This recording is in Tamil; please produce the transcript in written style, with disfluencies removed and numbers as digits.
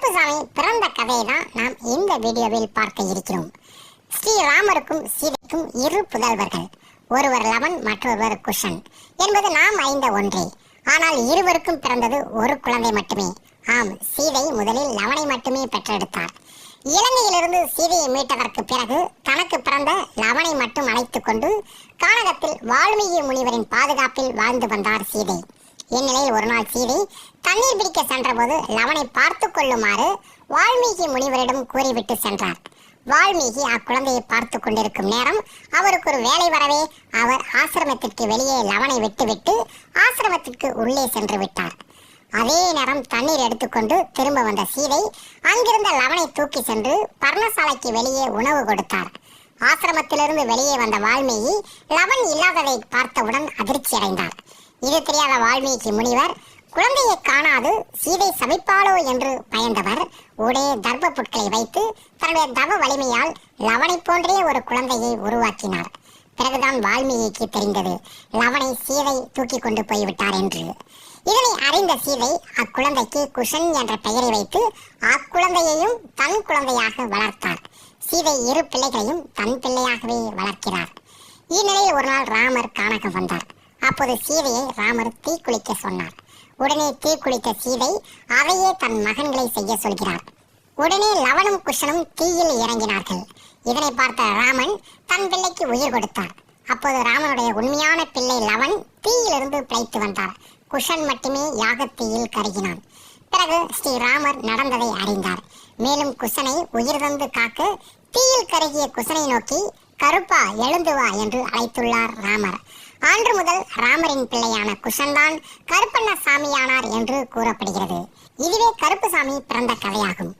கருப்புசாமி பிறந்த கதையை தான் நாம் இந்த வீடியோவில் பார்க்க இருக்கிறோம். ஸ்ரீராமருக்கும் சீதைக்கும் இரு புதல்வர்கள், ஒருவர் லவன், மற்றொருவர் குஷன் என்பது நாம் அறிந்த ஒன்றே. ஆனால் இருவருக்கும் பிறந்தது ஒரு குழந்தை மட்டுமே. ஆம், சீதை முதலில் லவனை மட்டுமே பெற்றெடுத்தார். இலங்கையிலிருந்து சீதையை மீட்டதற்கு பிறகு தனக்கு பிறந்த லவனை மட்டும் அழைத்துக் கொண்டு கானகத்தில் வால்மீகி முனிவரின் பாதுகாப்பில் வாழ்ந்து வந்தார் சீதை. இந்நிலையில் ஒரு நாள் சீதை தண்ணீர் பிடிக்க சென்றபோது லவனை பார்த்து கொள்ளுமாறு வால்மீகி முனிவரிடம் கூறிவிட்டு சென்றார். வால்மீகி அக்குழந்தையை பார்த்து கொண்டிருக்கும் நேரம் அவருக்கு ஒரு வேலை வரவே அவர் ஆசிரமத்திற்கு வெளியே லவனை விட்டுவிட்டு ஆசிரமத்திற்கு உள்ளே சென்று விட்டார். அதே நேரம் தண்ணீர் எடுத்துக்கொண்டு திரும்ப வந்த சீதை அங்கிருந்த லவனை தூக்கி சென்று பர்ணசாலைக்கு வெளியே உணவு கொடுத்தார். ஆசிரமத்திலிருந்து வெளியே வந்த வால்மீகி லவன் இல்லாததை பார்த்தவுடன் அதிர்ச்சி அடைந்தார். இது தெரியாத வால்மீகி முனிவர் குழந்தையை காணாது சீதை சபிப்பாளோ என்று பயந்தவர் உடைய தர்ப புட்களை வைத்து தன்னுடைய தவ வலிமையால் லவனை போன்றே ஒரு குழந்தையை உருவாக்கினார். பிறகுதான் வால்மீகிக்கு தெரிந்தது லவனை சீதை தூக்கி கொண்டு போய்விட்டார் என்று. இதனை அறிந்த சீதை அக்குழந்தைக்கு குஷன் என்ற பெயரை வைத்து அக்குழந்தையையும் தன் குழந்தையாக வளர்த்தார். சீதை இரு பிள்ளைகளையும் தன் பிள்ளையாகவே வளர்க்கிறார். இந்நிலையில் ஒரு நாள் ராமர் கானகம் வந்தார். அப்போது சீதையை ராமர் தீக்குளிக்க சொன்னார். உடனே தீக்குளித்த சீதை அதையே தன் மகன்களை செய்ய சொல்கிறார். உடனே லவனும் குஷனும் தீயில் இறங்கினார்கள். இதனை பார்த்த ராமன் தன் பிள்ளைக்கு உயிர் கொடுத்தார். அப்போது ராமனுடைய உண்மையான பிள்ளை லவன் தீயிலிருந்து பிழைத்து வந்தார். குஷன் மட்டுமே யாகத்தீயில் கருகினான். பிறகு ஸ்ரீராமர் நடந்ததை அறிந்தார். மேலும் குஷனை உயிர் தந்து காக்க தீயில் கருகிய குஷனை நோக்கி கருப்பா எழுந்து வா என்று அழைத்துள்ளார் ராமர். அன்று முதல் ராமரின் பிள்ளையான குஷன்தான் கருப்பண்ண சாமியானார் என்று கூறப்படுகிறது. இதுவே கருப்புசாமி பிறந்த கதையாகும்.